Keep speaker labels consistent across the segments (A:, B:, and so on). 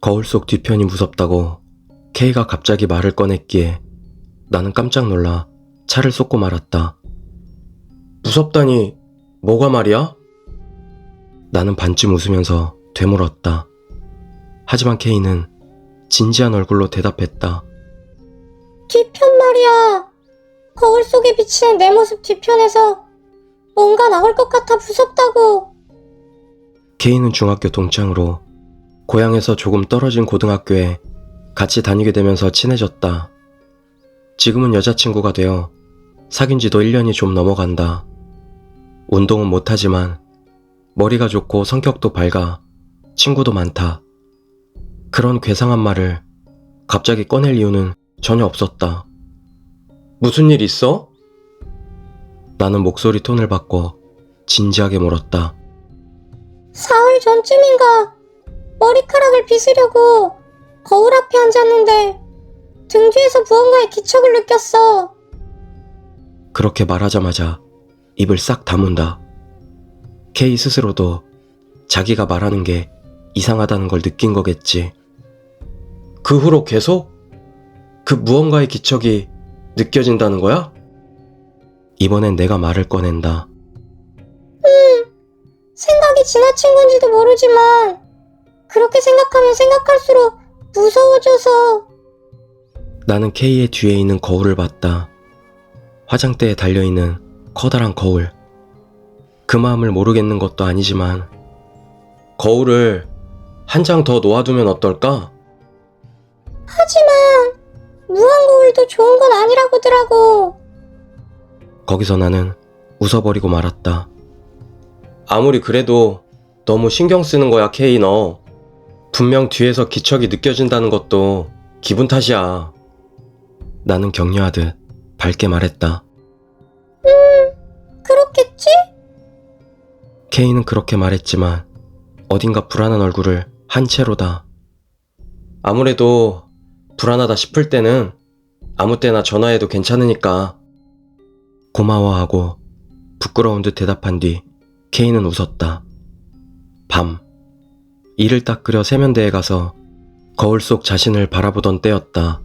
A: 거울 속 뒤편이 무섭다고 K가 갑자기 말을 꺼냈기에 나는 깜짝 놀라 차를 쏟고 말았다. 무섭다니 뭐가 말이야? 나는 반쯤 웃으면서 되물었다. 하지만 K는 진지한 얼굴로 대답했다.
B: 뒤편 말이야. 거울 속에 비치는 내 모습 뒤편에서 뭔가 나올 것 같아 무섭다고.
A: K는 중학교 동창으로 고향에서 조금 떨어진 고등학교에 같이 다니게 되면서 친해졌다. 지금은 여자친구가 되어 사귄 지도 1년이 좀 넘어간다. 운동은 못하지만 머리가 좋고 성격도 밝아 친구도 많다. 그런 괴상한 말을 갑자기 꺼낼 이유는 전혀 없었다. 무슨 일 있어? 나는 목소리 톤을 바꿔 진지하게 물었다.
B: 사흘 전쯤인가 머리카락을 빗으려고 거울 앞에 앉았는데 등 뒤에서 무언가의 기척을 느꼈어.
A: 그렇게 말하자마자 입을 싹 다문다. K 스스로도 자기가 말하는 게 이상하다는 걸 느낀 거겠지. 그 후로 계속 그 무언가의 기척이 느껴진다는 거야? 이번엔 내가 말을 꺼낸다.
B: 생각이 지나친 건지도 모르지만 그렇게 생각하면 생각할수록 무서워져서.
A: 나는 K의 뒤에 있는 거울을 봤다. 화장대에 달려있는 커다란 거울. 그 마음을 모르겠는 것도 아니지만 거울을 한 장 더 놓아두면 어떨까?
B: 하지만 무한 거울도 좋은 건 아니라고더라고.
A: 거기서 나는 웃어버리고 말았다. 아무리 그래도 너무 신경 쓰는 거야, K 너. 분명 뒤에서 기척이 느껴진다는 것도 기분 탓이야. 나는 격려하듯 밝게 말했다.
B: 그렇겠지?
A: K는 그렇게 말했지만 어딘가 불안한 얼굴을 한 채로다. 아무래도 불안하다 싶을 때는 아무 때나 전화해도 괜찮으니까. 고마워하고 부끄러운 듯 대답한 뒤 K는 웃었다. 밤, 이를 닦으려 세면대에 가서 거울 속 자신을 바라보던 때였다.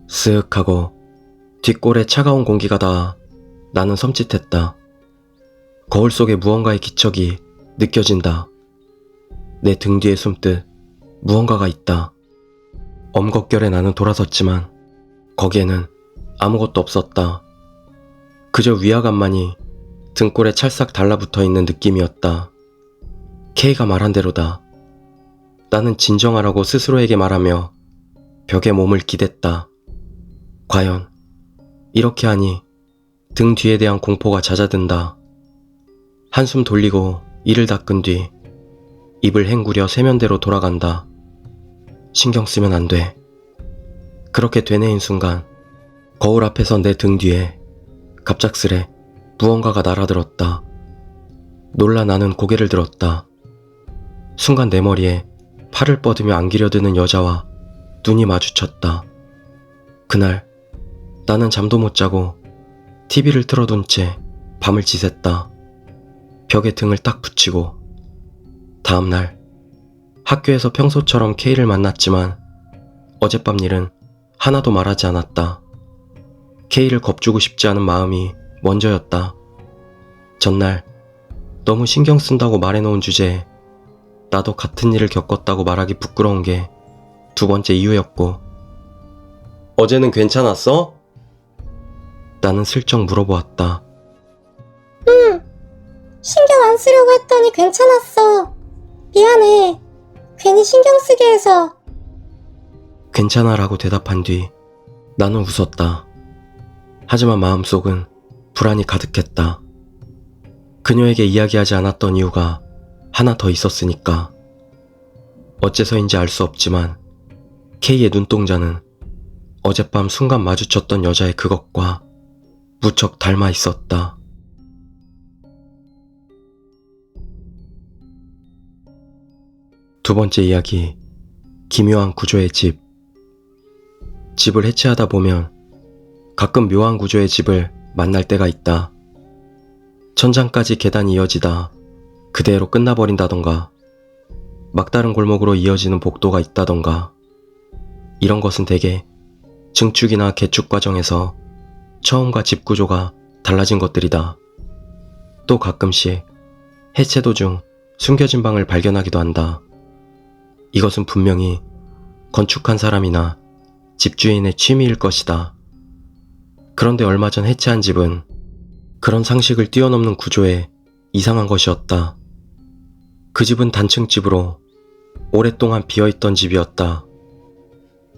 A: 스윽하고 뒷골에 차가운 공기가 닿아 나는 섬찟했다. 거울 속에 무언가의 기척이 느껴진다. 내 등 뒤에 숨듯 무언가가 있다. 엄겁결에 나는 돌아섰지만 거기에는 아무것도 없었다. 그저 위화감만이 등골에 찰싹 달라붙어 있는 느낌이었다. K가 말한 대로다. 나는 진정하라고 스스로에게 말하며 벽에 몸을 기댔다. 과연 이렇게 하니 등 뒤에 대한 공포가 잦아든다. 한숨 돌리고 이를 닦은 뒤 입을 헹구려 세면대로 돌아간다. 신경 쓰면 안 돼. 그렇게 되뇌인 순간 거울 앞에서 내 등 뒤에 갑작스레 무언가가 날아들었다. 놀라 나는 고개를 들었다. 순간 내 머리에 팔을 뻗으며 안기려드는 여자와 눈이 마주쳤다. 그날 나는 잠도 못 자고 TV를 틀어둔 채 밤을 지샜다. 벽에 등을 딱 붙이고. 다음날 학교에서 평소처럼 K를 만났지만 어젯밤 일은 하나도 말하지 않았다. K를 겁주고 싶지 않은 마음이 먼저였다. 전날 너무 신경 쓴다고 말해놓은 주제에 나도 같은 일을 겪었다고 말하기 부끄러운 게 두 번째 이유였고. 어제는 괜찮았어? 나는 슬쩍 물어보았다.
B: 신경 안 쓰려고 했더니 괜찮았어. 미안해. 괜히 신경 쓰게 해서.
A: 괜찮아라고 대답한 뒤 나는 웃었다. 하지만 마음속은 불안이 가득했다. 그녀에게 이야기하지 않았던 이유가 하나 더 있었으니까. 어째서인지 알 수 없지만 K의 눈동자는 어젯밤 순간 마주쳤던 여자의 그것과 무척 닮아 있었다. 두 번째 이야기, 기묘한 구조의 집. 집을 해체하다 보면 가끔 묘한 구조의 집을 만날 때가 있다. 천장까지 계단이 이어지다 그대로 끝나버린다던가 막다른 골목으로 이어지는 복도가 있다던가. 이런 것은 대개 증축이나 개축 과정에서 처음과 집 구조가 달라진 것들이다. 또 가끔씩 해체 도중 숨겨진 방을 발견하기도 한다. 이것은 분명히 건축한 사람이나 집주인의 취미일 것이다. 그런데 얼마 전 해체한 집은 그런 상식을 뛰어넘는 구조에 이상한 것이었다. 그 집은 단층 집으로 오랫동안 비어있던 집이었다.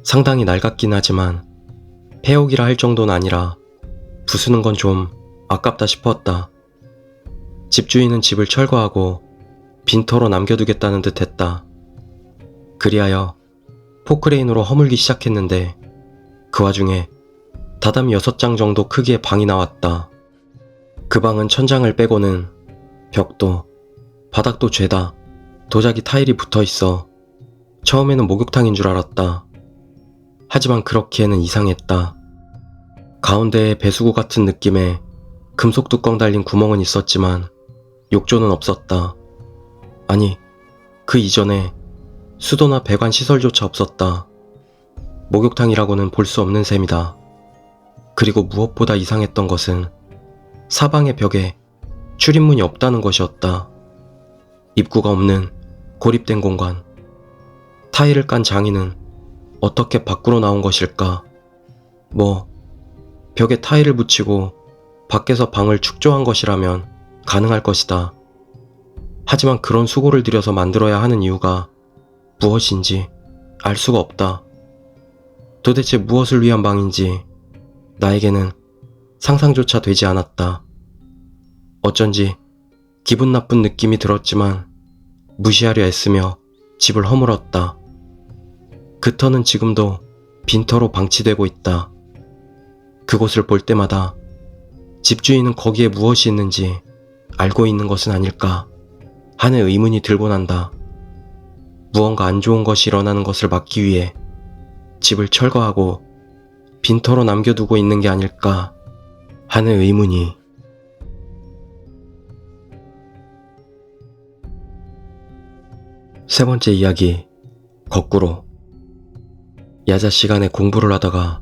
A: 상당히 낡았긴 하지만 폐옥이라 할 정도는 아니라 부수는 건 좀 아깝다 싶었다. 집주인은 집을 철거하고 빈터로 남겨두겠다는 듯 했다. 그리하여 포크레인으로 허물기 시작했는데 그 와중에 다다미 6장 정도 크기의 방이 나왔다. 그 방은 천장을 빼고는 벽도 바닥도 죄다 도자기 타일이 붙어있어 처음에는 목욕탕인 줄 알았다. 하지만 그렇기에는 이상했다. 가운데에 배수구 같은 느낌의 금속 뚜껑 달린 구멍은 있었지만 욕조는 없었다. 아니, 그 이전에 수도나 배관 시설조차 없었다. 목욕탕이라고는 볼 수 없는 셈이다. 그리고 무엇보다 이상했던 것은 사방의 벽에 출입문이 없다는 것이었다. 입구가 없는 고립된 공간. 타일을 깐 장인은 어떻게 밖으로 나온 것일까? 벽에 타일을 붙이고 밖에서 방을 축조한 것이라면 가능할 것이다. 하지만 그런 수고를 들여서 만들어야 하는 이유가 무엇인지 알 수가 없다. 도대체 무엇을 위한 방인지 나에게는 상상조차 되지 않았다. 어쩐지 기분 나쁜 느낌이 들었지만 무시하려 애쓰며 집을 허물었다. 그 터는 지금도 빈터로 방치되고 있다. 그곳을 볼 때마다 집주인은 거기에 무엇이 있는지 알고 있는 것은 아닐까 하는 의문이 들곤 한다. 무언가 안 좋은 것이 일어나는 것을 막기 위해 집을 철거하고 빈터로 남겨두고 있는 게 아닐까 하는 의문이. 세 번째 이야기, 거꾸로. 야자 시간에 공부를 하다가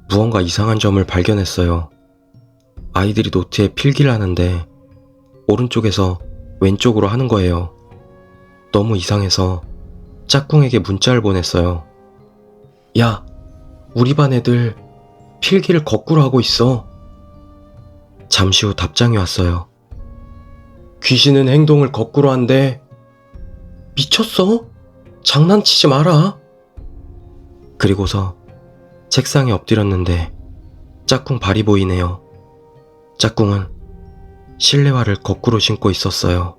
A: 무언가 이상한 점을 발견했어요. 아이들이 노트에 필기를 하는데 오른쪽에서 왼쪽으로 하는 거예요. 너무 이상해서 짝꿍에게 문자를 보냈어요. 야, 우리 반 애들 필기를 거꾸로 하고 있어. 잠시 후 답장이 왔어요. 귀신은 행동을 거꾸로 한대. 미쳤어? 장난치지 마라. 그리고서 책상에 엎드렸는데 짝꿍 발이 보이네요. 짝꿍은 실내화를 거꾸로 신고 있었어요.